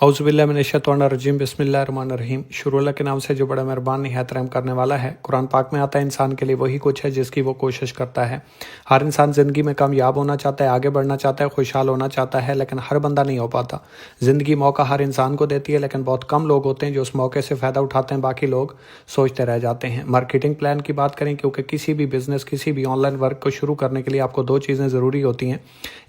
औज़ुबिल्लाहिमिनश्शैतानिर्रजीम बिस्मिल्लाहिर्रहमानिर्रहीम। शुरू अल्लाह के नाम से जो बड़ा मेहरबान निहायत रहम करने वाला है। कुरान पाक में आता है इंसान के लिए वही कुछ है जिसकी वो कोशिश करता है। हर इंसान ज़िंदगी में कामयाब होना चाहता है, आगे बढ़ना चाहता है, खुशहाल होना चाहता है, लेकिन हर बंदा नहीं हो पाता। ज़िंदगी मौका हर इंसान को देती है, लेकिन बहुत कम लोग होते हैं जो उस मौके से फ़ायदा उठाते हैं, बाकी लोग सोचते रह जाते हैं। मार्केटिंग प्लान की बात करें, क्योंकि किसी भी बिज़नेस, किसी भी ऑनलाइन वर्क को शुरू करने के लिए आपको दो चीज़ें ज़रूरी होती हैं,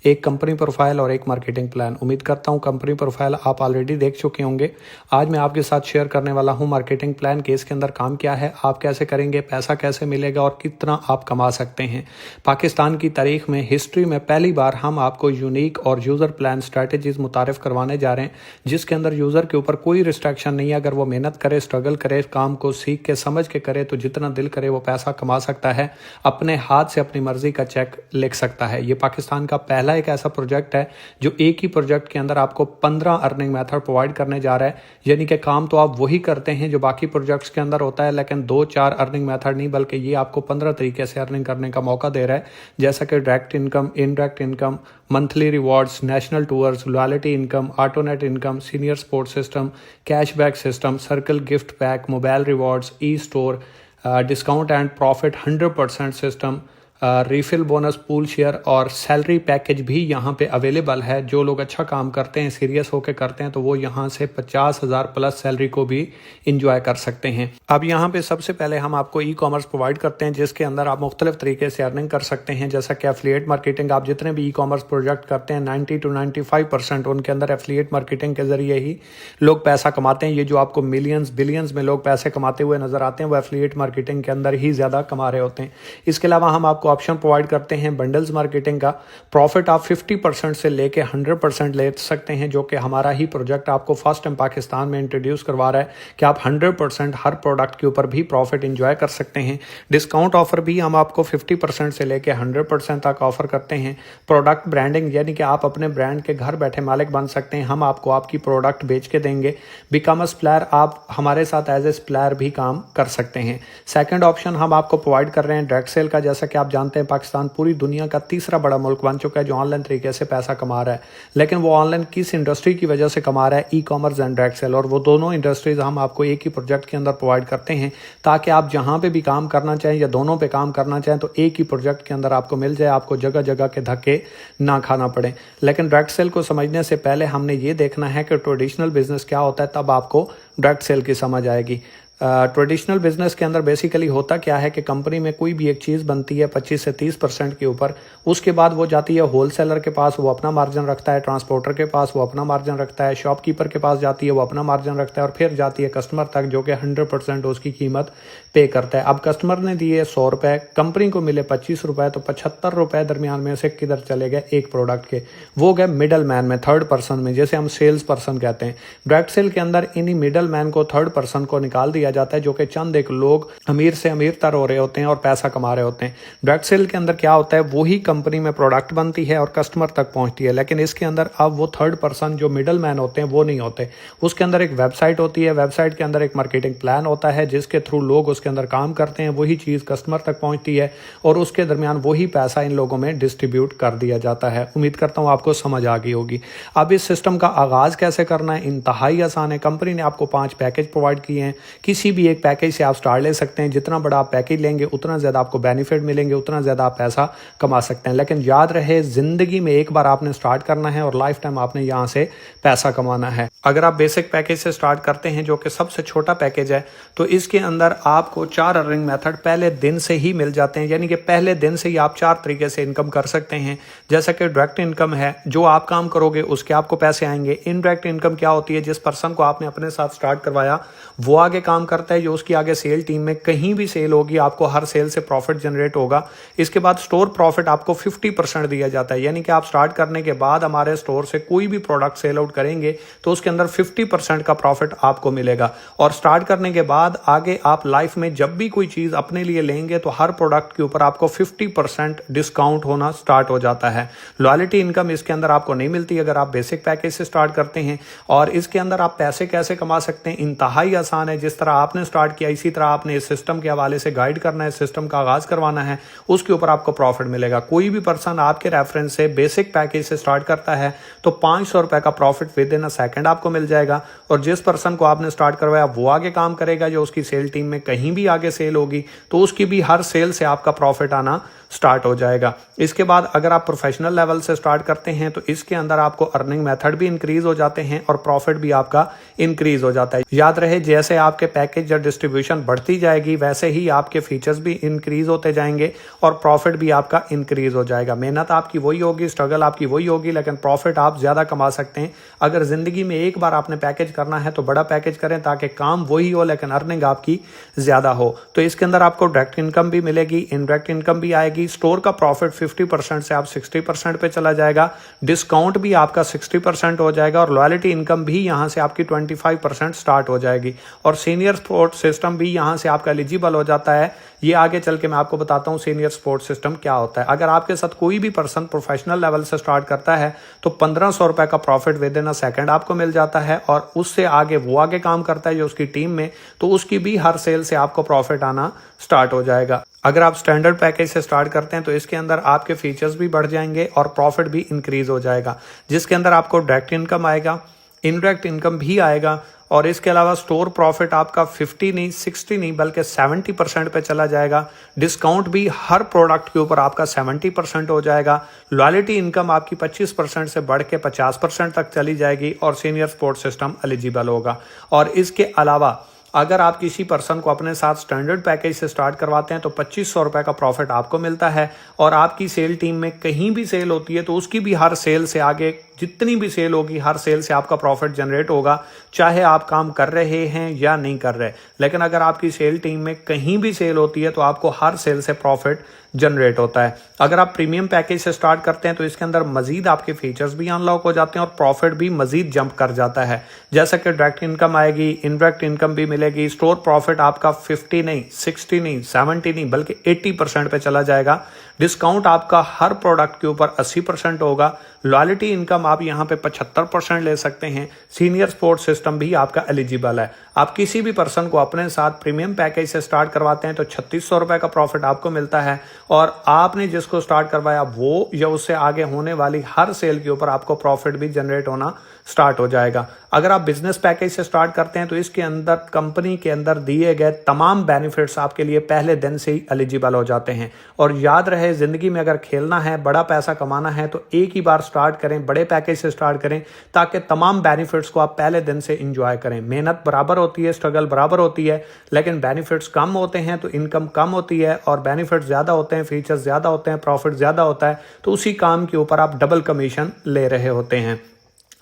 एक कंपनी प्रोफाइल और एक मार्केटिंग प्लान। उम्मीद करता हूँ कंपनी प्रोफाइल आप ऑलरेडी देख चुके होंगे। आज मैं आपके साथ शेयर करने वाला हूँ मार्केटिंग प्लान के इसके अंदर काम क्या है, आप कैसे करेंगे, पैसा कैसे मिलेगा और कितना आप कमा सकते हैं। पाकिस्तान की तारीख में, हिस्ट्री में पहली बार हम आपको यूनिक और यूज़र प्लान स्ट्रैटेजीज मुतारिफ करवाने जा रहे हैं, जिसके अंदर यूज़र के ऊपर कोई रिस्ट्रिक्शन नहीं है। अगर वो मेहनत करे, स्ट्रगल करे, काम को सीख के समझ के करे तो जितना दिल करे वो पैसा कमा सकता है, अपने हाथ से अपनी मर्जी का चेक लिख सकता है। ये पाकिस्तान का पहला एक ऐसा प्रोजेक्ट है जो एक ही प्रोजेक्ट के अंदर आपको 15 अर्निंग मेथड प्रोवाइड करने जा रहा है। यानी कि काम तो आप वही करते हैं जो बाकी प्रोजेक्ट्स के अंदर होता है, लेकिन 2-4 अर्निंग मेथड नहीं, बल्कि ये आपको 15 तरीके से अर्निंग करने का मौका दे रहा है। जैसा कि direct income, indirect income, monthly rewards, national tours, loyalty income, autonet income, senior support system, cashback system, circle gift pack, mobile rewards, e store, discount and profit 100% system, refill bonus, pool share और salary package भी यहाँ पे available है। जो लोग अच्छा काम करते हैं, सीरियस होकर करते हैं, तो वो यहाँ से 50,000 प्लस सैलरी को भी इंजॉय कर सकते हैं। अब यहाँ पे सबसे पहले हम आपको ई कॉमर्स प्रोवाइड करते हैं, जिसके अंदर आप मुख्तलिफ तरीके से अर्निंग कर सकते हैं। जैसा कि एफिलिएट मार्केटिंग, आप जितने भी ई कॉमर्स प्रोजेक्ट करते हैं 90 to 95% उनके अंदर एफिलिएट मार्केटिंग के जरिए ही लोग पैसा कमाते हैं। ये जो आपको मिलियंस बिलियंस में लोग पैसे कमाते हुए नजर आते हैं, वो एफिलिएट मार्केटिंग के अंदर ही ज़्यादा कमा रहे होते हैं। इसके अलावा हम आपको ऑप्शन प्रोवाइड करते हैं बंडल्स मार्केटिंग का। प्रॉफिट आप 50% से लेके 100% ले सकते हैं, जो कि हमारा ही प्रोजेक्ट आपको फर्स्ट टाइम पाकिस्तान में इंट्रोड्यूस करवा रहा है कि आप 100% हर प्रोडक्ट के ऊपर भी प्रॉफिट इंजॉय कर सकते हैं। डिस्काउंट ऑफर भी हम आपको 50% से लेके 100% तक ऑफर करते हैं। प्रोडक्ट ब्रांडिंग, यानी कि आप अपने ब्रांड के घर बैठे मालिक बन सकते हैं, हम आपको आपकी प्रोडक्ट बेच के देंगे। बिकम अ सप्लायर, आप हमारे साथ एज ए सप्लायर भी काम कर सकते हैं। सेकंड ऑप्शन हम आपको प्रोवाइड कर रहे हैं डायरेक्ट सेल का। जैसा कि आप जानते हैं पाकिस्तान पूरी दुनिया का तीसरा बड़ा मुल्क बन चुका है जो ऑनलाइन तरीके से पैसा कमा रहा है, लेकिन वो ऑनलाइन किस इंडस्ट्री की वजह से कमा रहा है, e commerce and direct sale. और वो दोनों इंडस्ट्रीज हम आपको एक ही प्रोजेक्ट के अंदर प्रोवाइड करते हैं, ताकि आप जहां पे भी काम करना चाहें या दोनों पे काम करना चाहें तो एक ही प्रोजेक्ट के अंदर आपको मिल जाए, आपको जगह जगह के धक्के ना खाना पड़े। लेकिन डायरेक्ट सेल को समझने से पहले हमने ये देखना है कि ट्रेडिशनल बिजनेस क्या होता है, तब आपको डायरेक्ट सेल की समझ आएगी। ट्रेडिशनल बिजनेस के अंदर बेसिकली होता क्या है कि कंपनी में कोई भी एक चीज़ बनती है 25 से 30% के ऊपर, उसके बाद वो जाती है होलसेलर के पास, वो अपना मार्जिन रखता है, ट्रांसपोर्टर के पास वो अपना मार्जिन रखता है, शॉपकीपर के पास जाती है, वो अपना मार्जिन रखता है, और फिर जाती है कस्टमर तक, जो कि 100% उसकी कीमत पे करता है। अब कस्टमर ने दिए 100 रुपये, कंपनी को मिले 25 रुपये, तो 75 रुपये दरमियान में से किधर चले गए, एक प्रोडक्ट के, वो गए मिडल मैन में, थर्ड पर्सन में, जैसे हम सेल्स पर्सन कहते हैं। डायरेक्ट सेल के अंदर इन्हीं मिडल मैन को, थर्ड पर्सन को निकाल दिया जाता है, जो कि चंद एक लोग अमीर से अमीर तर हो रहे होते हैं और पैसा कमा रहे होते हैं। डायरेक्ट सेल के अंदर क्या होता है, वही कंपनी में प्रोडक्ट बनती है और कस्टमर तक पहुंचती है, लेकिन इसके अंदर अब वो थर्ड पर्सन जो मिडल मैन होते हैं वो नहीं होते। उसके अंदर एक वेबसाइट होती है, वेबसाइट के अंदर एक मार्केटिंग प्लान होता है, जिसके थ्रू लोग उसके अंदर काम करते हैं, वही चीज़ कस्टमर तक पहुंचती है और उसके दरमियान वही पैसा इन लोगों में डिस्ट्रीब्यूट कर दिया जाता है। उम्मीद करता हूँ आपको समझ आ गई होगी। अब इस सिस्टम का आगाज़ कैसे करना है, इंतहाई आसान है। कंपनी ने आपको 5 पैकेज प्रोवाइड किए हैं, किसी भी एक पैकेज से आप स्टार्ट ले सकते हैं। जितना बड़ा आप पैकेज लेंगे उतना ज़्यादा आपको बेनिफिट मिलेंगे, उतना ज़्यादा आप पैसा कमा सकते हैं। लेकिन याद रहे, ज़िंदगी में एक बार आपने स्टार्ट करना है और लाइफ टाइम आपने यहाँ से पैसा कमाना है। अगर आप बेसिक पैकेज से स्टार्ट करते हैं, जो कि सबसे छोटा पैकेज है, तो इसके अंदर आपको 4 अर्निंग मेथड पहले दिन से ही मिल जाते हैं। यानी कि पहले दिन से ही आप 4 तरीके से इनकम कर सकते हैं। जैसा कि डायरेक्ट इनकम है, जो आप काम करोगे उसके आपको पैसे आएंगे। इनडायरेक्ट इनकम क्या होती है, जिस पर्सन को आपने अपने साथ स्टार्ट करवाया वो आगे काम करता है, जो उसकी आगे सेल टीम में कहीं भी सेल होगी आपको हर सेल से प्रॉफिट जनरेट होगा। इसके बाद स्टोर प्रॉफिट आपको 50% दिया जाता है, यानी कि आप स्टार्ट करने के बाद हमारे स्टोर से कोई भी प्रोडक्ट सेल आउट करेंगे तो उसके अंदर 50% का प्रॉफिट आपको मिलेगा। और स्टार्ट करने के बाद आगे आप लाइफ में जब भी कोई चीज़ अपने लिए लेंगे तो हर प्रोडक्ट के ऊपर आपको 50% डिस्काउंट होना स्टार्ट हो जाता है। लॉयल्टी इनकम इसके अंदर आपको नहीं मिलती अगर आप बेसिक पैकेज से स्टार्ट करते हैं। और इसके अंदर आप पैसे कैसे कमा सकते हैं, इंतहाई आसान है। जिस तरह आपने स्टार्ट किया इसी तरह आपने इस सिस्टम के हवाले से गाइड करना है, सिस्टम का आगाज करवाना है, उसके ऊपर आपको प्रॉफिट मिलेगा। कोई भी पर्सन आपके रेफरेंस से बेसिक पैकेज से स्टार्ट करता है तो 500 रुपए का profit with in a second आपको मिल जाएगा। और जिस पर्सन को आपने स्टार्ट करवाया वो आगे काम करेगा, जो उसकी सेल टीम में कहीं भी आगे सेल होगी तो उसकी भी हर सेल से आपका प्रॉफिट आना स्टार्ट हो जाएगा। इसके बाद अगर आप प्रोफेशनल लेवल से स्टार्ट करते हैं तो इसके अंदर आपको अर्निंग मेथड भी इंक्रीज हो जाते हैं और प्रॉफिट भी आपका इंक्रीज हो जाता है। याद रहे, जैसे आपके पैकेज या डिस्ट्रीब्यूशन बढ़ती जाएगी वैसे ही आपके फीचर्स भी इंक्रीज होते जाएंगे और प्रॉफिट भी आपका इंक्रीज हो जाएगा। मेहनत आपकी वही होगी, स्ट्रगल आपकी वही होगी, लेकिन प्रॉफिट आप ज्यादा कमा सकते हैं। अगर जिंदगी में एक बार आपने पैकेज करना है तो बड़ा पैकेज करें ताकि काम वही हो लेकिन अर्निंग आपकी ज्यादा हो। तो इसके अंदर आपको डायरेक्ट इनकम भी मिलेगी, इनडायरेक्ट इनकम भी आएगी। स्टोर का प्रॉफिट 50% से आप 60% पे चला जाएगा, डिस्काउंट भी आपका 60% हो जाएगा और लॉयल्टी इनकम भी यहां से आपकी 25% स्टार्ट हो जाएगी और सीनियर सपोर्ट सिस्टम भी यहां से आपका एलिजिबल हो जाता है। ये आगे चल के मैं आपको बताता हूं सीनियर सपोर्ट सिस्टम क्या होता है। अगर आपके साथ कोई भी पर्सन प्रोफेशनल लेवल से स्टार्ट करता है तो 1500 रुपए का profit with in a second आपको मिल जाता है और उससे आगे वो आगे काम करता है जो उसकी टीम में, तो उसकी भी हर सेल से आपको प्रॉफिट आना स्टार्ट हो जाएगा। अगर आप स्टैंडर्ड पैकेज से स्टार्ट करते हैं तो इसके अंदर आपके फीचर्स भी बढ़ जाएंगे और प्रॉफिट भी इंक्रीज हो जाएगा, जिसके अंदर आपको डायरेक्ट इनकम आएगा, इनडायरेक्ट इनकम भी आएगा और इसके अलावा स्टोर प्रॉफिट आपका 50 नहीं 60 नहीं बल्कि 70% पे चला जाएगा। डिस्काउंट भी हर प्रोडक्ट के ऊपर आपका 70% हो जाएगा। लॉयल्टी इनकम आपकी 25% से बढ़ के 50% तक चली जाएगी और सीनियर सपोर्ट सिस्टम एलिजिबल होगा। और इसके अलावा अगर आप किसी पर्सन को अपने साथ स्टैंडर्ड पैकेज से स्टार्ट करवाते हैं तो 2500 रुपए का प्रॉफिट आपको मिलता है और आपकी सेल टीम में कहीं भी सेल होती है तो उसकी भी हर सेल से आगे जितनी भी सेल होगी हर सेल से आपका प्रॉफिट जनरेट होगा, चाहे आप काम कर रहे हैं या नहीं कर रहे। लेकिन अगर आपकी सेल टीम में कहीं भी सेल होती है तो आपको हर सेल से प्रॉफिट जनरेट होता है। अगर आप प्रीमियम पैकेज से स्टार्ट करते हैं तो इसके अंदर मजीद आपके फीचर्स भी अनलॉक हो जाते हैं और प्रॉफिट भी मजीद जंप कर जाता है। जैसा कि डायरेक्ट इनकम आएगी, इनडायरेक्ट इनकम भी मिलेगी, स्टोर प्रॉफिट आपका 50 नहीं 60 नहीं 70 नहीं बल्कि 80% पे चला जाएगा। डिस्काउंट आपका हर प्रोडक्ट के ऊपर 80% होगा। लॉयल्टी इनकम आप यहाँ पे 75% ले सकते हैं। सीनियर सपोर्ट सिस्टम भी आपका एलिजिबल है। आप किसी भी पर्सन को अपने साथ प्रीमियम पैकेज से स्टार्ट करवाते हैं तो 3600 रुपए का प्रॉफिट आपको मिलता है और आपने जिसको स्टार्ट करवाया वो या उससे आगे होने वाली हर सेल के ऊपर आपको प्रॉफिट भी जनरेट होना स्टार्ट हो जाएगा। अगर आप बिजनेस पैकेज से स्टार्ट करते हैं तो इसके अंदर कंपनी के अंदर दिए गए तमाम बेनिफिट्स आपके लिए पहले दिन से ही एलिजिबल हो जाते हैं। और याद रहे, जिंदगी में अगर खेलना है, बड़ा पैसा कमाना है तो एक ही बार स्टार्ट करें, बड़े पैकेज से स्टार्ट करें ताकि तमाम बेनिफिट्स को आप पहले दिन से इंजॉय करें। मेहनत बराबर होती है, स्ट्रगल बराबर होती है, लेकिन बेनिफिट्स कम होते हैं तो इनकम कम होती है और बेनिफिट्स ज्यादा होते हैं, फीचर्स ज्यादा होते हैं, प्रॉफिट ज्यादा होता है तो उसी काम के ऊपर आप डबल कमीशन ले रहे होते हैं।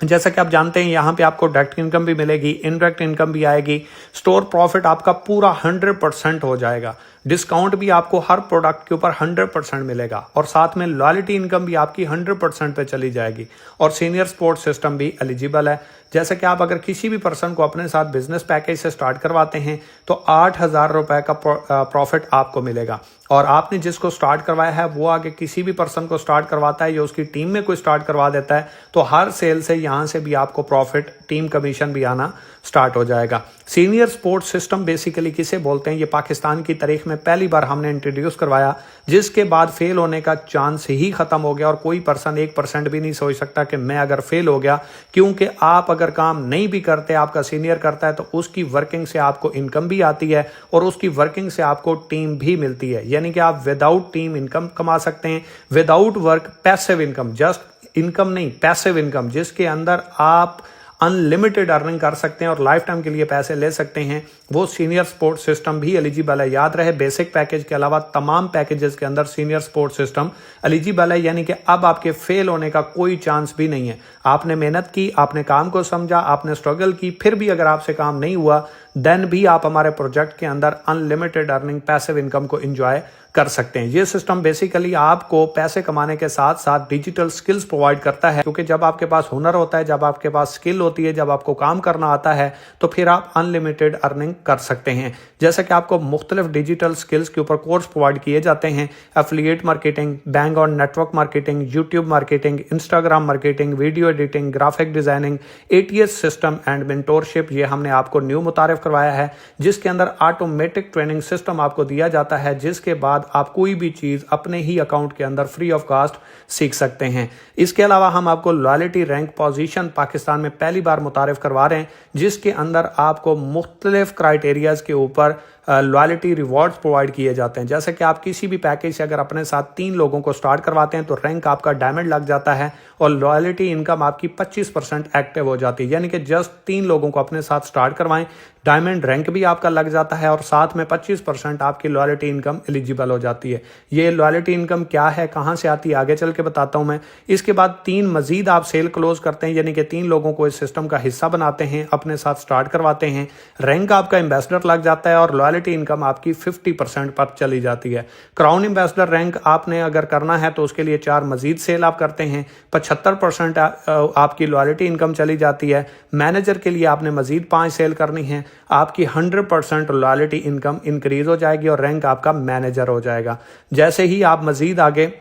जैसा कि आप जानते हैं यहाँ पे आपको डायरेक्ट इनकम भी मिलेगी, इनडायरेक्ट इनकम भी आएगी। स्टोर प्रॉफिट आपका पूरा 100% हो जाएगा। डिस्काउंट भी आपको हर प्रोडक्ट के ऊपर 100% मिलेगा और साथ में लॉयल्टी इनकम भी आपकी 100% पे चली जाएगी और सीनियर सपोर्ट सिस्टम भी एलिजिबल है। जैसे कि आप अगर किसी भी पर्सन को अपने साथ बिजनेस पैकेज से स्टार्ट करवाते हैं तो 8000 रुपए का प्रॉफिट आपको मिलेगा और आपने जिसको स्टार्ट करवाया है वो आगे किसी भी पर्सन को स्टार्ट करवाता है या उसकी टीम में कोई स्टार्ट करवा देता है तो हर सेल से यहां से भी आपको प्रॉफिट, टीम कमीशन भी आना स्टार्ट हो जाएगा। सीनियर सपोर्ट सिस्टम बेसिकली किसे बोलते हैं, ये पाकिस्तान की तारीख में पहली बार हमने इंट्रोड्यूस करवाया, जिसके बाद फेल होने का चांस ही खत्म हो गया और कोई पर्सन 1% भी नहीं सोच सकता कि मैं अगर फेल हो गया, क्योंकि आप अगर काम नहीं भी करते, आपका सीनियर करता है तो उसकी वर्किंग से आपको इनकम भी आती है और उसकी वर्किंग से आपको टीम भी मिलती है। यानी कि आप विदाउट टीम इनकम कमा सकते हैं, without work passive income, just income नहीं पैसिव इनकम, जिसके अंदर आप अनलिमिटेड अर्निंग कर सकते हैं और लाइफ टाइम के लिए पैसे ले सकते हैं, वो सीनियर सपोर्ट सिस्टम भी एलिजिबल है। याद रहे, बेसिक पैकेज के अलावा तमाम पैकेजेस के अंदर सीनियर सपोर्ट सिस्टम एलिजिबल है। यानी कि अब आपके फेल होने का कोई चांस भी नहीं है। आपने मेहनत की, आपने काम को समझा, आपने स्ट्रगल की, फिर भी अगर आपसे काम नहीं हुआ देन भी आप हमारे प्रोजेक्ट के अंदर अनलिमिटेड अर्निंग पैसिव इनकम को एंजॉय कर सकते हैं। ये सिस्टम बेसिकली आपको पैसे कमाने के साथ साथ डिजिटल स्किल्स प्रोवाइड करता है, क्योंकि जब आपके पास हुनर होता है, जब आपके पास स्किल होती है, जब आपको काम करना आता है, तो फिर आप अनलिमिटेड अर्निंग कर सकते हैं। जैसे कि आपको मुख्तलिफ डिजिटल स्किल्स के ऊपर कोर्स प्रोवाइड किए जाते हैं, affiliate marketing, bang on network marketing, YouTube marketing, Instagram marketing, video editing, graphic designing, ATS system and mentorship. ये हमने आपको न्यू मुतारिफ करवाया है, जिसके अंदर ऑटोमेटिक ट्रेनिंग सिस्टम आपको दिया जाता है, जिसके बाद आप कोई भी चीज अपने ही अकाउंट के अंदर फ्री ऑफ कॉस्ट सीख सकते हैं। इसके अलावा हम आपको लॉयल्टी रैंक पोजीशन पाकिस्तान में पहली बार मुतारिफ करवा रहे हैं, जिसके अंदर आपको मुख्तलिफ क्राइटेरियाज के ऊपर लॉयल्टी रिवॉर्ड्स प्रोवाइड किए जाते हैं। जैसे कि आप किसी भी पैकेज से अगर अपने साथ 3 लोगों को स्टार्ट करवाते हैं तो रैंक आपका डायमंड लग जाता है और लॉयल्टी इनकम आपकी 25% एक्टिव हो जाती है। यानी कि जस्ट 3 लोगों को अपने साथ स्टार्ट करवाएं, डायमंड रैंक भी आपका लग जाता है और साथ में 25% आपकी लॉयल्टी इनकम एलिजिबल हो जाती है। ये लॉयल्टी इनकम क्या है, कहां से आती है, आगे चल के बताता हूं मैं। इसके बाद 3 मजीद आप सेल क्लोज करते हैं, यानी कि 3 लोगों को इस सिस्टम का हिस्सा बनाते हैं, अपने साथ स्टार्ट करवाते हैं, रैंक आपका एम्बेसडर लग जाता है और लॉयल्टी इनकम आपकी 50% पर चली जाती है। क्राउन एम्बेसडर रैंक आपने अगर करना है तो उसके लिए 4 मजीद सेल आप करते हैं, 75% आपकी लॉयल्टी इनकम चली जाती है। मैनेजर के लिए आपने मजीद 5 सेल करनी है, आपकी 100% लॉयल्टी इनकम इंक्रीज हो जाएगी और रैंक आपका मैनेजर हो जाएगा। जैसे ही आप मजीद आगे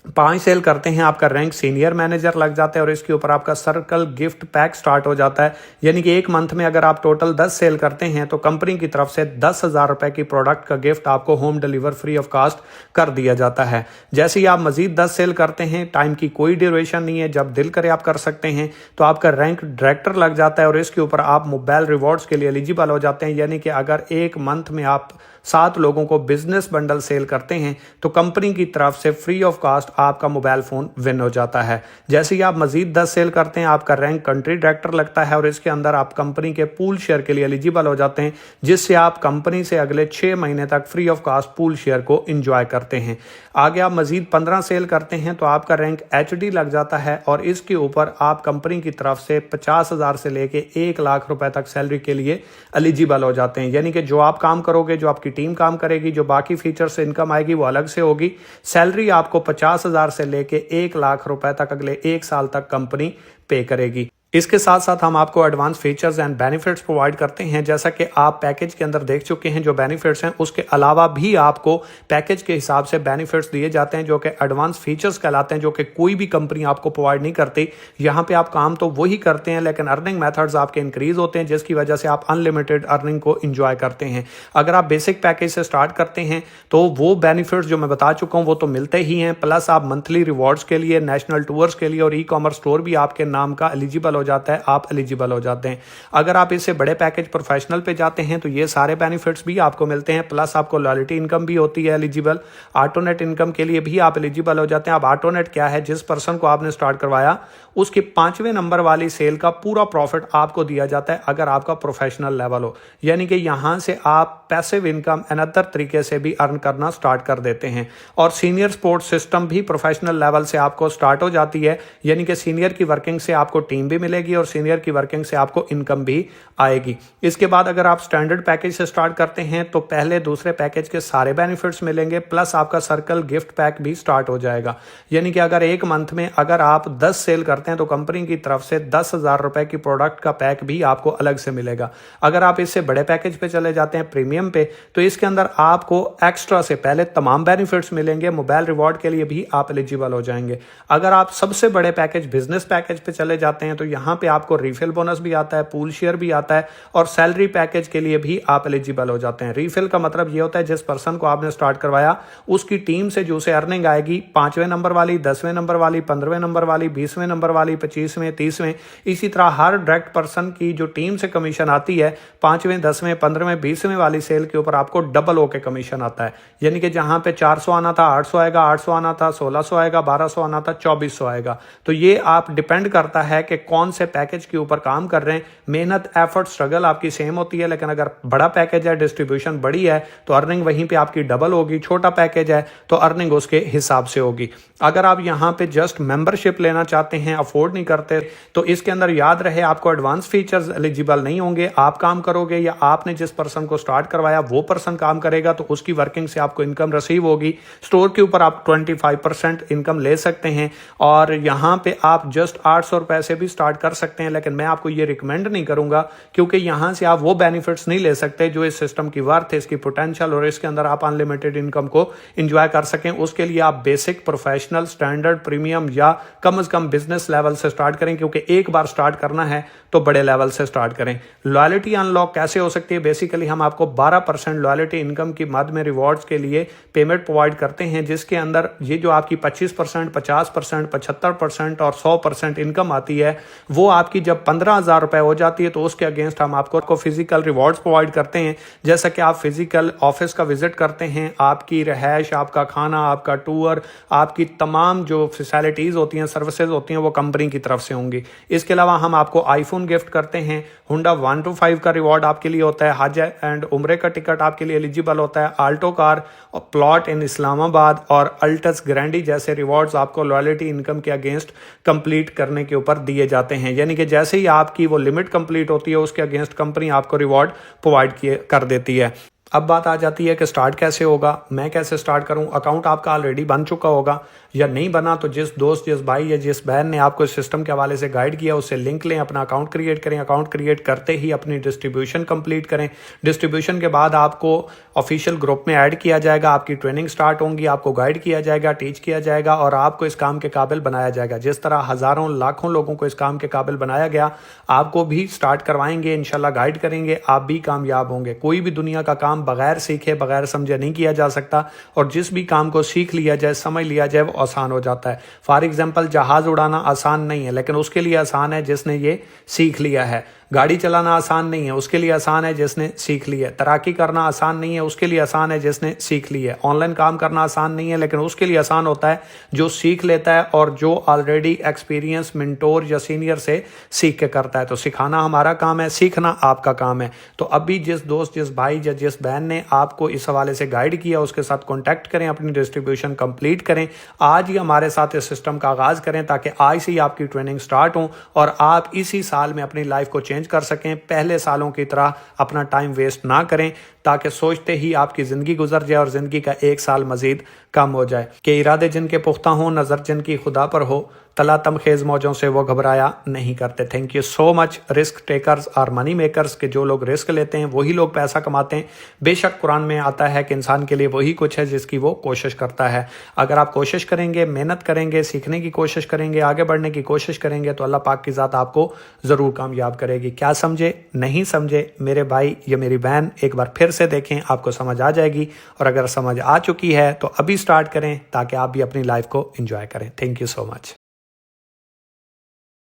5 सेल करते हैं, आपका रैंक सीनियर मैनेजर लग जाता है और इसके ऊपर आपका सर्कल गिफ्ट पैक स्टार्ट हो जाता है। यानी कि एक मंथ में अगर आप टोटल 10 सेल करते हैं तो कंपनी की तरफ से 10,000 रुपए की प्रोडक्ट का गिफ्ट आपको home deliver free of cost कर दिया जाता है। जैसे ही आप मजीद 10 सेल करते हैं, टाइम की कोई ड्यूरेशन नहीं है, जब दिल करे आप कर सकते हैं, तो आपका रैंक डायरेक्टर लग जाता है और इसके ऊपर आप मोबाइल रिवॉर्ड्स के लिए एलिजिबल हो जाते हैं। यानी कि अगर एक मंथ में आप 7 लोगों को बिजनेस बंडल सेल करते हैं तो कंपनी की तरफ से फ्री ऑफ कॉस्ट आपका मोबाइल फोन विन हो जाता है। जैसे ही आप मजीद 10 सेल करते हैं, आपका रैंक कंट्री डायरेक्टर लगता है और इसके अंदर आप कंपनी के पूल शेयर के लिए एलिजिबल हो जाते हैं, जिससे आप कंपनी से अगले 6 महीने तक free of cost pool share को एंजॉय करते हैं। आगे आप मजीद 15 सेल करते हैं तो आपका रैंक एचडी लग जाता है और इसके ऊपर आप कंपनी की तरफ से 50,000 से लेके 1 लाख रुपए तक सैलरी के लिए एलिजिबल हो जाते हैं। यानी कि जो आप काम करोगे, जो आपकी टीम काम करेगी, जो बाकी फीचर से इनकम आएगी वो अलग से होगी। सैलरी आपको 50,000 से लेके 1 लाख रुपए तक अगले 1 साल तक कंपनी पे करेगी। इसके साथ साथ हम आपको advance features and benefits provide करते हैं। जैसा कि आप पैकेज के अंदर देख चुके हैं जो बेनिफिट्स हैं, उसके अलावा भी आपको पैकेज के हिसाब से बेनिफिट्स दिए जाते हैं जो कि एडवांस फीचर्स कहलाते हैं, जो कि कोई भी कंपनी आपको प्रोवाइड नहीं करती। यहाँ पे आप काम तो वही करते हैं लेकिन अर्निंग मेथड्स आपके इंक्रीज होते हैं, जिसकी वजह से आप अनलिमिटेड अर्निंग को इंजॉय करते हैं। अगर आप बेसिक पैकेज से स्टार्ट करते हैं तो वो बेनिफिट्स जो मैं बता चुका हूँ वो तो मिलते ही हैं, प्लस आप मंथली रिवॉर्ड्स के लिए, नेशनल टूर्स के लिए और ई कॉमर्स स्टोर भी आपके नाम का एलिजिबल हो जाता है, आप एलिजिबल हो जाते हैं। अगर आप इससे बड़े पैकेज प्रोफेशनल पे जाते हैं तो ये सारे बेनिफिट्स भी आपको मिलते हैं, प्लस आपको लॉयल्टी इनकम भी होती है एलिजिबल। ऑटोनेट इनकम के लिए भी आप एलिजिबल हो जाते हैं। अब ऑटोनेट क्या है, जिस पर्सन को आपने स्टार्ट करवाया उसके 5वें नंबर वाली सेल का पूरा प्रॉफिट आपको दिया जाता है अगर आपका प्रोफेशनल लेवल हो। यानी कि यहां से आप पैसिव इनकम अनदर तरीके से भी अर्न करना स्टार्ट कर देते हैं। और सीनियर सपोर्ट सिस्टम भी प्रोफेशनल लेवल से आपको स्टार्ट हो जाती है, यानी कि सीनियर की वर्किंग से आपको टीम भी मिलेगी और सीनियर की वर्किंग से आपको इनकम भी आएगी। इसके बाद अगर आप स्टैंडर्ड पैकेज से स्टार्ट करते हैं तो पहले दूसरे पैकेज के सारे बेनिफिट्स मिलेंगे, प्लस आपका सर्कल गिफ्ट पैक भी स्टार्ट हो जाएगा। यानी कि अगर एक मंथ में अगर आप 10 सेल करते हैं तो कंपनी की तरफ से 10,000 रुपए की प्रोडक्ट का पैक भी आपको अलग से मिलेगा। अगर आप इससे बड़े पैकेज पे चले जाते हैं, प्रीमियम पे, तो इसके अंदर आपको एक्स्ट्रा से पहले तमाम बेनिफिट्स मिलेंगे, मोबाइल रिवॉर्ड के लिए भी आप एलिजिबल हो जाएंगे। अगर आप सबसे बड़े पैकेज बिजनेस पैकेज पे चले जाते हैं तो यहां पे आपको रिफिल बोनस भी आता है, पूल शेयर भी आता है और सैलरी पैकेज के लिए भी आप एलिजिबल हो जाते हैं। रिफिल का मतलब ये होता है जिस पर्सन को आपने स्टार्ट करवाया उसकी टीम से जो उसे अर्निंग आएगी, 5वें नंबर वाली, 10वें नंबर वाली, 15वें नंबर वाली, 20वें नंबर वाली, 25वें, 30वें, इसी तरह हर डायरेक्ट पर्सन की जो टीम से कमीशन आती है 5वें, 10वें, 15वें, 20वें वाली सेल के ऊपर आपको डबल होके कमीशन आता है। यानी कि जहां पे 400 आना था 800 आएगा, 800 आना था 1600 आएगा, 1200 आना था 2400 आएगा। तो ये आप डिपेंड करता है कि कौन से पैकेज के ऊपर काम कर रहे हैं, मेहनत, एफर्ट, स्ट्रगल आपकी सेम होती है, लेकिन अगर बड़ा पैकेज है, डिस्ट्रीब्यूशन बड़ी है, तो अर्निंग वहीं पे आपकी डबल होगी। छोटा पैकेज है तो अर्निंग उसके हिसाब से होगी। अगर आप यहाँ पे जस्ट मेंबरशिप लेना चाहते हैं, अफोर्ड नहीं करते, तो इसके अंदर याद रहे आपको एडवांस फीचर्स एलिजिबल नहीं होंगे। आप काम करोगे या आपने जिस पर्सन को स्टार्ट करवाया वो पर्सन काम करेगा, तो उसकी वर्किंग से आपको इनकम रिसीव होगी। स्टोर के ऊपर आप 25% इनकम ले सकते हैं और यहाँ पे आप जस्ट 800 रुपए से भी स्टार्ट कर सकते हैं, लेकिन मैं आपको ये रिकमेंड नहीं करूंगा, क्योंकि यहाँ से आप वो बेनिफिट्स नहीं ले सकते जो इस सिस्टम की वर्थ है, इसकी पोटेंशियल, और इसके अंदर आप अनलिमिटेड इनकम को एंजॉय कर सकें। उसके लिए आप बेसिक, प्रोफेशनल, स्टैंडर्ड, प्रीमियम या कम से कम बिजनेस लेवल से स्टार्ट करें, क्योंकि एक बार स्टार्ट करना है तो बड़े लेवल से स्टार्ट करें। लॉयल्टी अनलॉक कैसे हो सकती है? बेसिकली हम आपको 12% लॉयल्टी इनकम की मद में रिवॉर्ड्स के लिए पेमेंट प्रोवाइड करते हैं, जिसके अंदर ये जो आपकी 25%, 50%, 75% और 100% इनकम आती है, वो आपकी जब 15,000 रुपए हो जाती है तो उसके अगेंस्ट हम आपको फिजिकल रिवॉर्ड्स प्रोवाइड करते हैं। जैसा कि आप फिजिकल ऑफिस का विजिट करते हैं, आपकी रहायश, आपका खाना, आपका टूर, आपकी तमाम जो फैसिलिटीज होती हैं, सर्विसेज होती हैं, वो कंपनी की तरफ से होंगी। इसके अलावा हम आपको आईफोन गिफ्ट करते हैं, हुंडा 125 का रिवॉर्ड आपके लिए होता है, हज एंड उम्रे का टिकट आपके लिए एलिजिबल होता है, आल्टो कार और प्लॉट इन इस्लामाबाद और अल्टस ग्रैंडी जैसे रिवॉर्ड्स आपको लॉयल्टी इनकम के अगेंस्ट कंप्लीट करने के ऊपर दिए जाते हैं। यानी कि जैसे ही आपकी वो लिमिट कंप्लीट होती है, उसके अगेंस्ट कंपनी आपको रिवॉर्ड प्रोवाइड कर देती है। अब बात आ जाती है कि स्टार्ट कैसे होगा, मैं कैसे स्टार्ट करूं। अकाउंट आपका ऑलरेडी बन चुका होगा या नहीं बना, तो जिस दोस्त, जिस भाई या जिस बहन ने आपको इस सिस्टम के हवाले से गाइड किया, उससे लिंक लें, अपना अकाउंट क्रिएट करें। अकाउंट क्रिएट करते ही अपनी डिस्ट्रीब्यूशन कंप्लीट करें। डिस्ट्रीब्यूशन के बाद आपको ऑफिशियल ग्रुप में ऐड किया जाएगा, आपकी ट्रेनिंग स्टार्ट होंगी, आपको गाइड किया जाएगा, टीच किया जाएगा और आपको इस काम के काबिल बनाया जाएगा। जिस तरह हज़ारों लाखों लोगों को इस काम के काबिल बनाया गया, आपको भी स्टार्ट करवाएंगे, इंशाल्लाह गाइड करेंगे, आप भी कामयाब होंगे। कोई भी दुनिया का काम बगैर सीखे, बगैर समझे नहीं किया जा सकता, और जिस भी काम को सीख लिया जाए, समझ लिया जाए, वो आसान हो जाता है। फॉर एग्जाम्पल, जहाज उड़ाना आसान नहीं है, लेकिन उसके लिए आसान है जिसने ये सीख लिया है। गाड़ी चलाना आसान नहीं है, उसके लिए आसान है जिसने सीख ली है। तैराकी करना आसान नहीं है, उसके लिए आसान है जिसने सीख ली है। ऑनलाइन काम करना आसान नहीं है, लेकिन उसके लिए आसान होता है जो सीख लेता है और जो ऑलरेडी एक्सपीरियंस मेंटोर या सीनियर से सीख के करता है। तो सिखाना हमारा काम है, सीखना आपका काम है। तो अभी जिस दोस्त, जिस भाई या जिस बहन ने आपको इस हवाले से गाइड किया, उसके साथ कॉन्टैक्ट करें, अपनी डिस्ट्रीब्यूशन कंप्लीट करें। आज ही हमारे साथ इस सिस्टम का आगाज करें, ताकि आज से ही आपकी ट्रेनिंग स्टार्ट हो और आप इसी साल में अपनी लाइफ को चेंज कर सकें। पहले सालों की तरह अपना टाइम वेस्ट ना करें, ताकि सोचते ही आपकी जिंदगी गुजर जाए और जिंदगी का एक साल मजीद कम हो जाए। कि इरादे जिनके पुख्ता हों, नजर जिनकी खुदा पर हो, तला तमखेज मौजों से वो घबराया नहीं करते। Thank you so much. Risk takers और मनी मेकर्स, के जो लोग रिस्क लेते हैं वही लोग पैसा कमाते हैं। बेशक कुरान में आता है कि इंसान के लिए वही कुछ है जिसकी वो कोशिश करता है। अगर आप कोशिश करेंगे, मेहनत करेंगे, सीखने की कोशिश करेंगे, आगे बढ़ने की कोशिश करेंगे, तो अल्लाह पाक की ज़ात आपको ज़रूर कामयाब करेगी। क्या समझे, नहीं समझे मेरे भाई या मेरी बहन, एक बार फिर से देखें, आपको समझ आ जाएगी। और अगर समझ आ चुकी है तो अभी स्टार्ट करें, ताकि आप भी अपनी लाइफ को एंजॉय करें। Thank you so much.